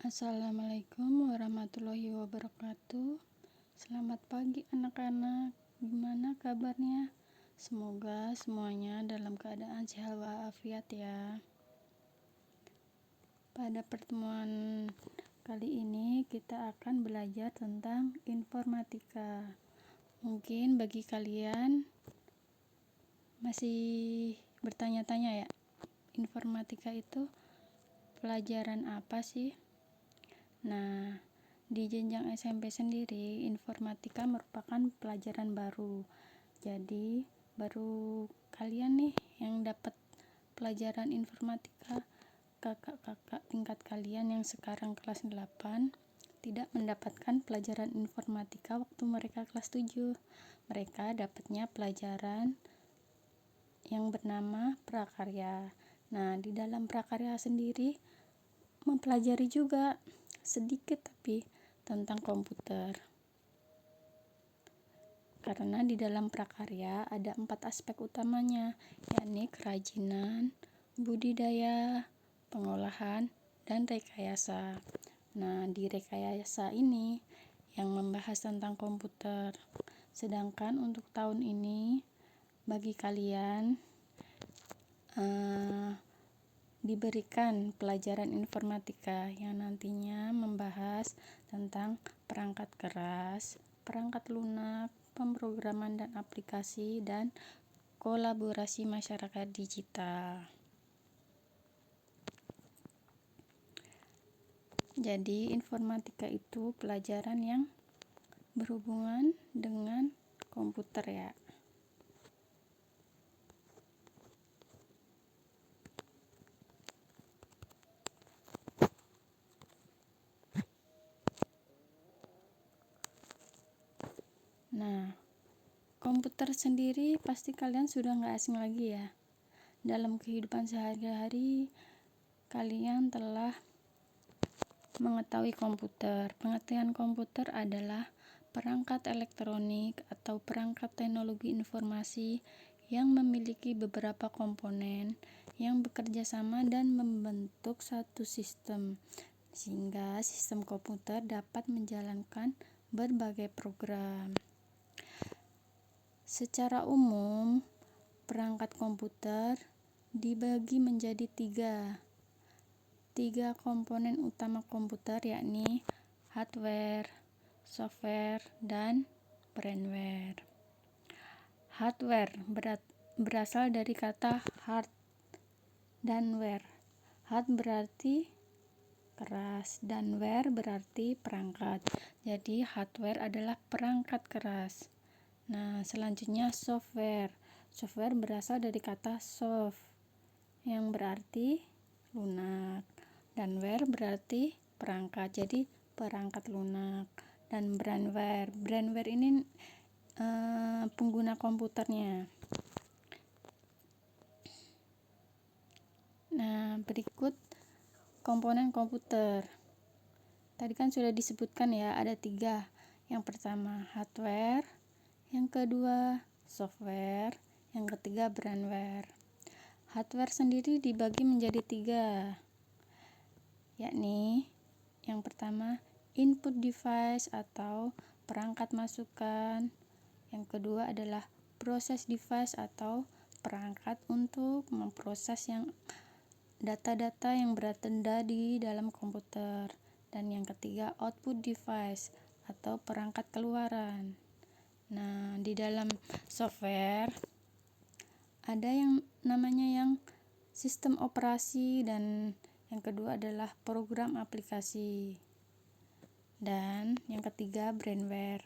Assalamualaikum warahmatullahi wabarakatuh. Selamat pagi anak-anak. Gimana kabarnya? Semoga semuanya dalam keadaan sehat walafiat ya. Pada pertemuan kali ini kita akan belajar tentang informatika. Mungkin bagi kalian masih bertanya-tanya ya, informatika itu pelajaran apa sih? Nah, di jenjang SMP sendiri, informatika merupakan pelajaran baru. Jadi, baru kalian nih yang dapat pelajaran informatika. Kakak-kakak tingkat kalian yang sekarang kelas 8 tidak mendapatkan pelajaran informatika waktu mereka kelas 7. Mereka dapatnya pelajaran yang bernama prakarya. Nah, di dalam prakarya sendiri mempelajari juga sedikit tapi tentang komputer, karena di dalam prakarya ada 4 aspek utamanya, yakni kerajinan, budidaya, pengolahan, dan rekayasa. Nah, di rekayasa ini yang membahas tentang komputer. Sedangkan untuk tahun ini bagi kalian diberikan pelajaran informatika yang nantinya membahas tentang perangkat keras, perangkat lunak, pemrograman dan aplikasi, dan kolaborasi masyarakat digital. Jadi informatika itu pelajaran yang berhubungan dengan komputer ya. Nah, komputer sendiri pasti kalian sudah nggak asing lagi ya. Dalam kehidupan sehari-hari, kalian telah mengetahui komputer. Pengertian komputer adalah perangkat elektronik atau perangkat teknologi informasi yang memiliki beberapa komponen yang bekerja sama dan membentuk satu sistem, sehingga sistem komputer dapat menjalankan berbagai program. Secara umum, perangkat komputer dibagi menjadi tiga komponen utama komputer, yakni hardware, software, dan firmware. Hardware berasal dari kata hard dan ware. Hard berarti keras dan ware berarti perangkat. Jadi hardware adalah perangkat keras. Nah, selanjutnya software. Software berasal dari kata soft yang berarti lunak, dan ware berarti perangkat. Jadi perangkat lunak. Dan brandware. Brandware ini pengguna komputernya. Nah, berikut komponen komputer. Tadi kan sudah disebutkan ya, ada 3. Yang pertama hardware, yang kedua software, yang ketiga brandware. Hardware sendiri dibagi menjadi 3, yakni yang pertama input device atau perangkat masukan, yang kedua adalah process device atau perangkat untuk memproses data-data yang berada di dalam komputer, dan yang ketiga output device atau perangkat keluaran. Nah, di dalam software ada yang namanya sistem operasi, dan yang kedua adalah program aplikasi, dan yang ketiga brandware.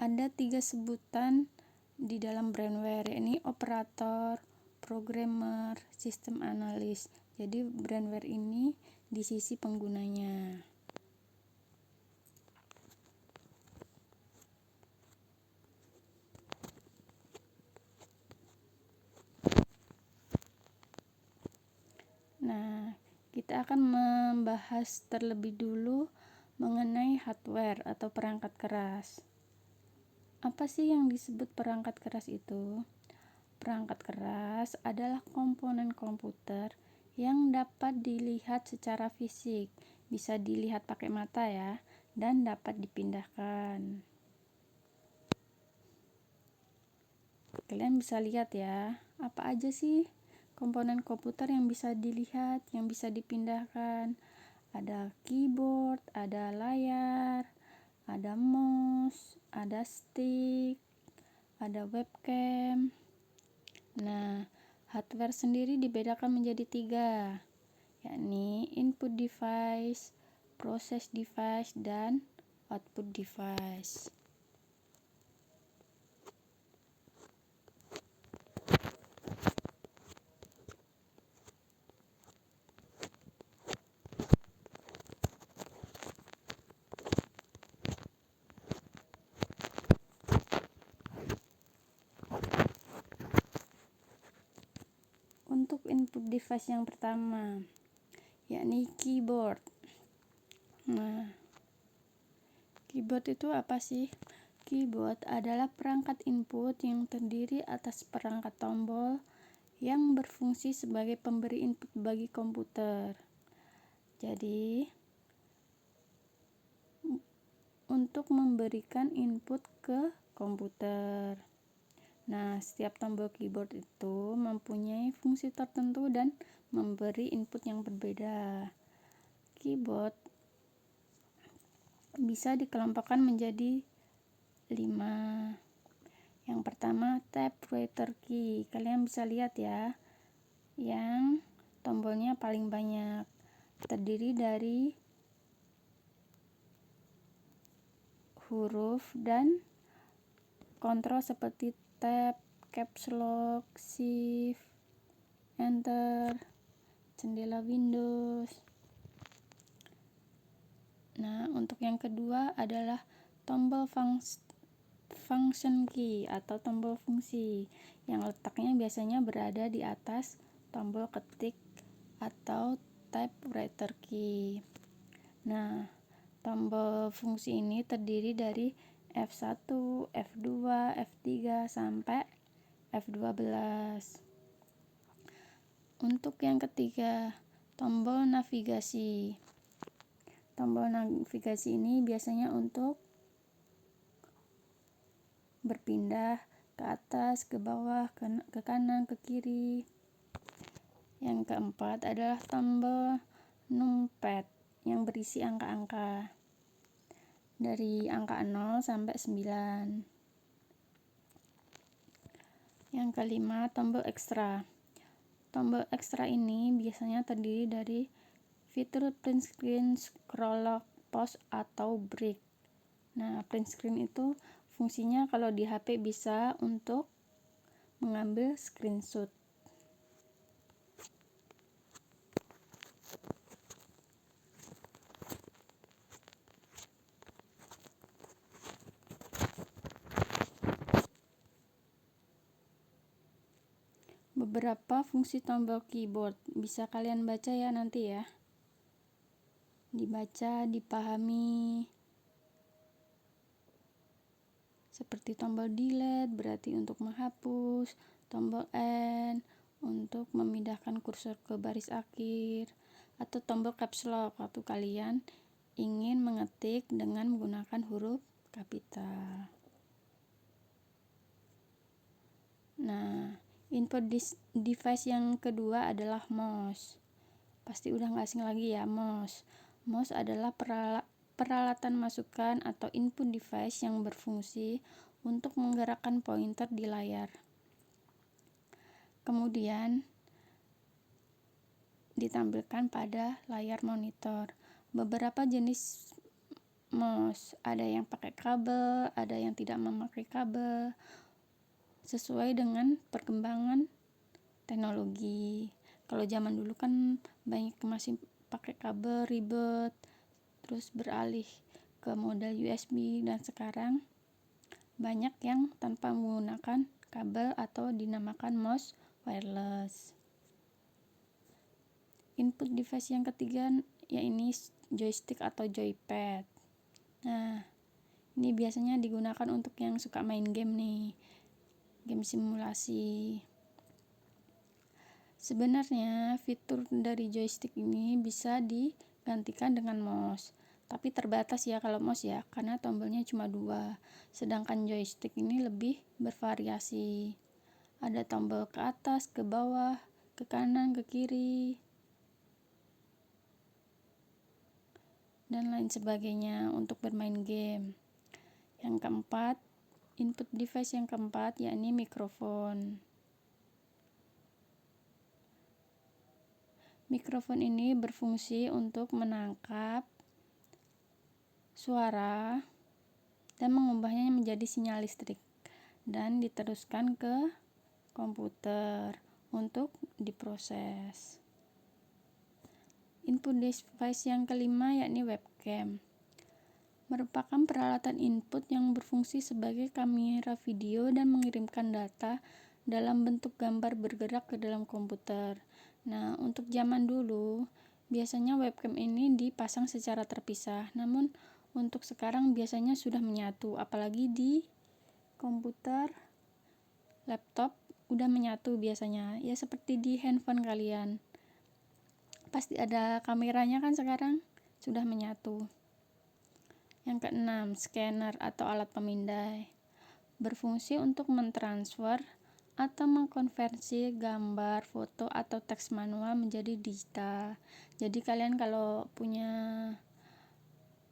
Ada 3 sebutan di dalam brandware, yakni operator, programmer, sistem analis. Jadi brandware ini di sisi penggunanya. Nah, kita akan membahas terlebih dulu mengenai hardware atau perangkat keras. Apa sih yang disebut perangkat keras itu? Perangkat keras adalah komponen komputer yang dapat dilihat secara fisik, bisa dilihat pakai mata ya, dan dapat dipindahkan. Kalian bisa lihat ya, apa aja sih komponen komputer yang bisa dilihat, yang bisa dipindahkan. Ada keyboard, ada layar, ada mouse, ada stick, ada webcam. Nah, hardware sendiri dibedakan menjadi 3, yakni input device, process device, dan output device. Untuk input device yang pertama, yakni keyboard. Nah, keyboard itu apa sih? Keyboard adalah perangkat input yang terdiri atas perangkat tombol yang berfungsi sebagai pemberi input bagi komputer. Jadi, untuk memberikan input ke komputer. Nah, setiap tombol keyboard itu mempunyai fungsi tertentu dan memberi input yang berbeda. Keyboard bisa dikelompokkan menjadi 5. Yang pertama, typewriter key. Kalian bisa lihat ya, yang tombolnya paling banyak. Terdiri dari huruf dan kontrol seperti tab, caps lock, shift, enter, jendela Windows. Nah, untuk yang kedua adalah tombol function key atau tombol fungsi yang letaknya biasanya berada di atas tombol ketik atau typewriter key. Nah, tombol fungsi ini terdiri dari F1, F2, F3 sampai F12. Untuk yang ketiga, tombol navigasi. Tombol navigasi ini biasanya untuk berpindah ke atas, ke bawah, ke kanan, ke kiri. Yang keempat adalah tombol numpad yang berisi angka-angka dari angka 0 sampai 9. Yang kelima, tombol ekstra. Tombol ekstra ini biasanya terdiri dari fitur print screen, scroll lock, pause, atau break. Nah, print screen itu fungsinya kalau di HP bisa untuk mengambil screenshot. Beberapa fungsi tombol keyboard bisa kalian baca ya nanti ya. Dibaca, dipahami. Seperti tombol delete berarti untuk menghapus, tombol N untuk memindahkan kursor ke baris akhir, atau tombol caps lock waktu kalian ingin mengetik dengan menggunakan huruf kapital. Nah, input device yang kedua adalah mouse. Pasti udah gak asing lagi ya, mouse. Mouse adalah peralatan masukan atau input device yang berfungsi untuk menggerakkan pointer di layar. Kemudian ditampilkan pada layar monitor. Beberapa jenis mouse, ada yang pakai kabel, ada yang tidak memakai kabel, sesuai dengan perkembangan teknologi. Kalau zaman dulu kan banyak masih pakai kabel, ribet, terus beralih ke model USB, dan sekarang banyak yang tanpa menggunakan kabel atau dinamakan mouse wireless. Input device yang ketiga yaitu joystick atau joypad. Nah, ini biasanya digunakan untuk yang suka main game nih, game simulasi. Sebenarnya fitur dari joystick ini bisa digantikan dengan mouse, tapi terbatas ya kalau mouse ya, karena tombolnya cuma 2. Sedangkan joystick ini lebih bervariasi. Ada tombol ke atas, ke bawah, ke kanan, ke kiri, dan lain sebagainya untuk bermain game. Yang keempat, input device yang keempat yakni mikrofon. Mikrofon ini berfungsi untuk menangkap suara dan mengubahnya menjadi sinyal listrik dan diteruskan ke komputer untuk diproses. Input device yang kelima yakni webcam. Merupakan peralatan input yang berfungsi sebagai kamera video dan mengirimkan data dalam bentuk gambar bergerak ke dalam komputer. Nah, untuk zaman dulu, biasanya webcam ini dipasang secara terpisah. Namun, untuk sekarang biasanya sudah menyatu, apalagi di komputer, laptop, udah menyatu biasanya. Ya, seperti di handphone kalian. Pasti ada kameranya kan sekarang, sudah menyatu. Yang keenam, scanner atau alat pemindai. Berfungsi untuk mentransfer atau mengkonversi gambar, foto, atau teks manual menjadi digital. Jadi kalian kalau punya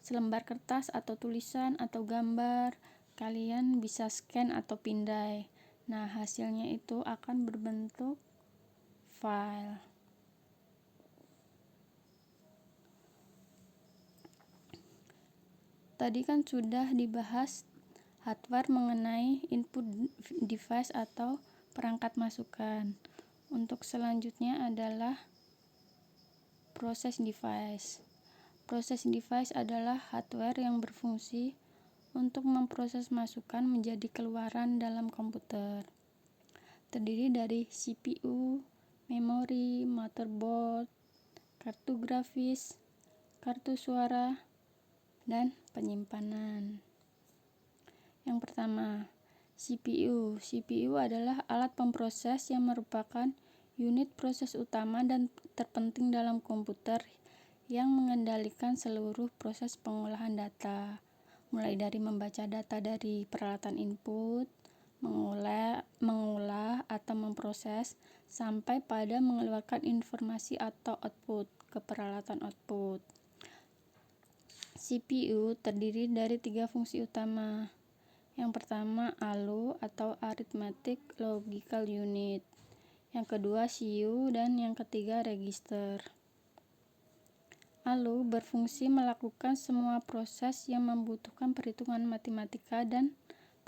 selembar kertas atau tulisan atau gambar, kalian bisa scan atau pindai. Nah, hasilnya itu akan berbentuk file. Tadi kan sudah dibahas hardware mengenai input device atau perangkat masukan. Untuk selanjutnya adalah proses device. Proses device adalah hardware yang berfungsi untuk memproses masukan menjadi keluaran dalam komputer. Terdiri dari CPU, memori, motherboard, kartu grafis, kartu suara, dan penyimpanan. Yang pertama, CPU. CPU adalah alat pemproses yang merupakan unit proses utama dan terpenting dalam komputer yang mengendalikan seluruh proses pengolahan data, mulai dari membaca data dari peralatan input, mengolah atau memproses, sampai pada mengeluarkan informasi atau output ke peralatan output. CPU terdiri dari 3 fungsi utama. Yang pertama, ALU atau Arithmetic Logical Unit. Yang kedua, CU, dan yang ketiga, register. ALU berfungsi melakukan semua proses yang membutuhkan perhitungan matematika dan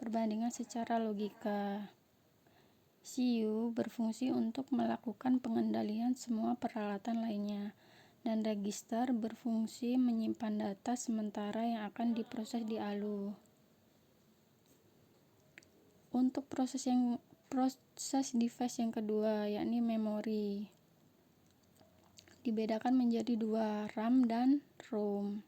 perbandingan secara logika. CU berfungsi untuk melakukan pengendalian semua peralatan lainnya. Dan register berfungsi menyimpan data sementara yang akan diproses di ALU. Untuk proses device yang kedua yakni memori, dibedakan menjadi 2, RAM dan ROM.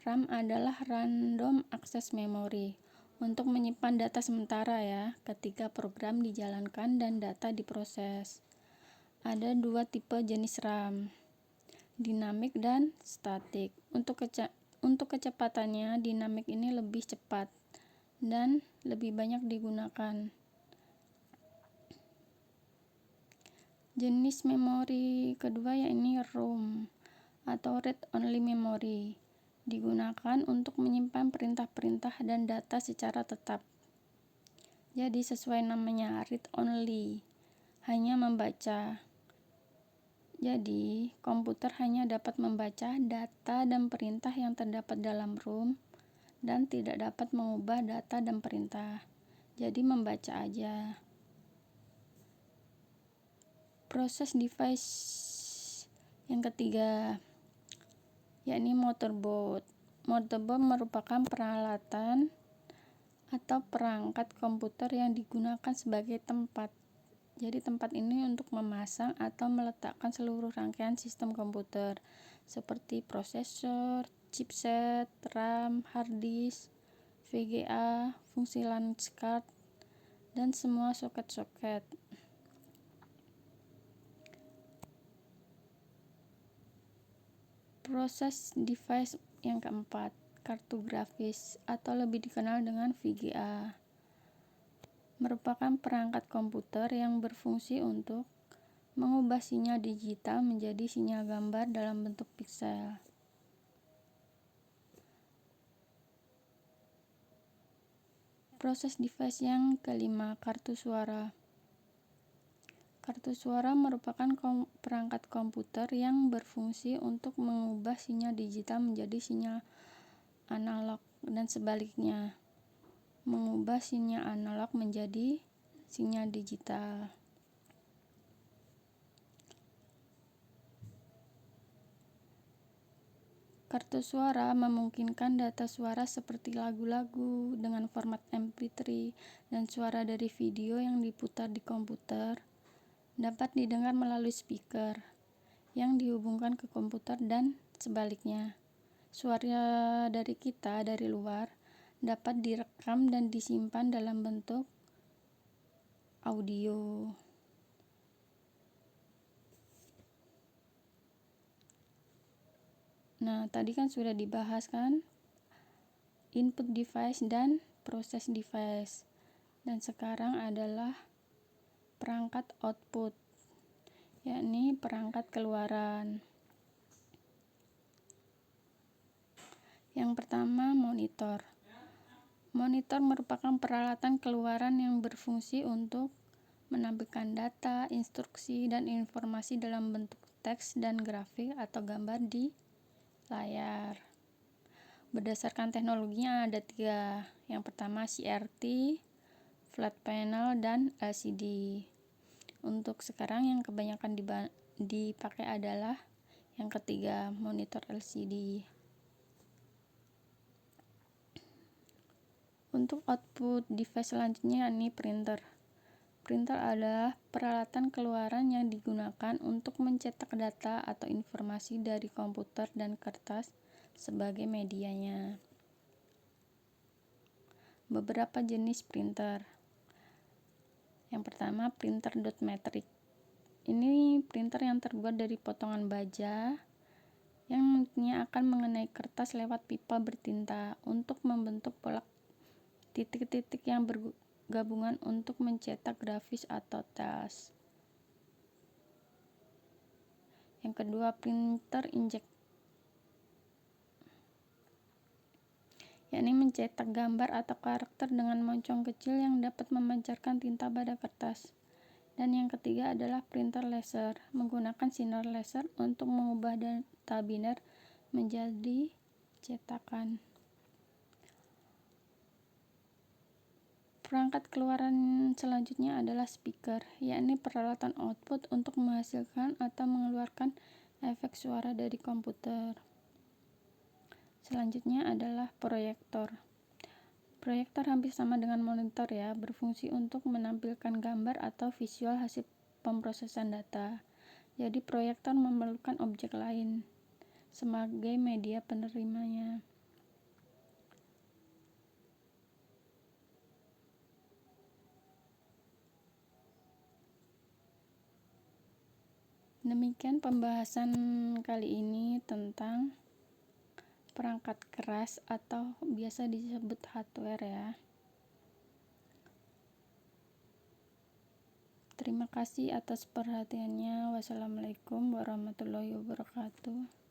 RAM adalah random access memory, untuk menyimpan data sementara ya ketika program dijalankan dan data diproses. Ada 2 tipe jenis RAM, dinamik dan statik. Untuk kecepatannya, dinamik ini lebih cepat dan lebih banyak digunakan. Jenis memori kedua yakni ROM atau read only memory, digunakan untuk menyimpan perintah-perintah dan data secara tetap. Jadi sesuai namanya, read only, hanya membaca. Jadi komputer hanya dapat membaca data dan perintah yang terdapat dalam ROM dan tidak dapat mengubah data dan perintah. Jadi membaca aja. Proses device yang ketiga yakni motherboard. Motherboard merupakan peralatan atau perangkat komputer yang digunakan sebagai tempat. Jadi tempat ini untuk memasang atau meletakkan seluruh rangkaian sistem komputer seperti prosesor, chipset, RAM, hard disk, VGA, fungsi launch card, dan semua soket-soket. Proses device yang keempat, kartu grafis atau lebih dikenal dengan VGA, merupakan perangkat komputer yang berfungsi untuk mengubah sinyal digital menjadi sinyal gambar dalam bentuk piksel. Proses device yang kelima, kartu suara. Kartu suara merupakan perangkat komputer yang berfungsi untuk mengubah sinyal digital menjadi sinyal analog dan sebaliknya, mengubah sinyal analog menjadi sinyal digital. Kartu suara memungkinkan data suara seperti lagu-lagu dengan format MP3 dan suara dari video yang diputar di komputer dapat didengar melalui speaker yang dihubungkan ke komputer dan sebaliknya. Suara dari kita dari luar dapat direkam dan disimpan dalam bentuk audio. Nah, tadi kan sudah dibahas kan input device dan proses device. Dan sekarang adalah perangkat output, yakni perangkat keluaran. Yang pertama, monitor. Monitor merupakan peralatan keluaran yang berfungsi untuk menampilkan data, instruksi, dan informasi dalam bentuk teks dan grafik atau gambar di layar. Berdasarkan teknologinya ada 3. Yang pertama CRT, flat panel, dan LCD. Untuk sekarang yang kebanyakan dipakai adalah yang ketiga, monitor LCD. Untuk output device selanjutnya yakni printer. Printer adalah peralatan keluaran yang digunakan untuk mencetak data atau informasi dari komputer dan kertas sebagai medianya. Beberapa jenis printer. Yang pertama, printer dot matrix. Ini printer yang terbuat dari potongan baja yang nantinya akan mengenai kertas lewat pipa bertinta untuk membentuk pola titik-titik yang bergabungan untuk mencetak grafis atau teks. Yang kedua, printer inkjet, yakni mencetak gambar atau karakter dengan moncong kecil yang dapat memancarkan tinta pada kertas. Dan yang ketiga adalah printer laser, menggunakan sinar laser untuk mengubah data biner menjadi cetakan. Perangkat keluaran selanjutnya adalah speaker, yakni peralatan output untuk menghasilkan atau mengeluarkan efek suara dari komputer. Selanjutnya adalah proyektor. Proyektor hampir sama dengan monitor ya, berfungsi untuk menampilkan gambar atau visual hasil pemrosesan data. Jadi proyektor memerlukan objek lain sebagai media penerimanya. Demikian pembahasan kali ini tentang perangkat keras atau biasa disebut hardware ya. Terima kasih atas perhatiannya. Wassalamualaikum warahmatullahi wabarakatuh.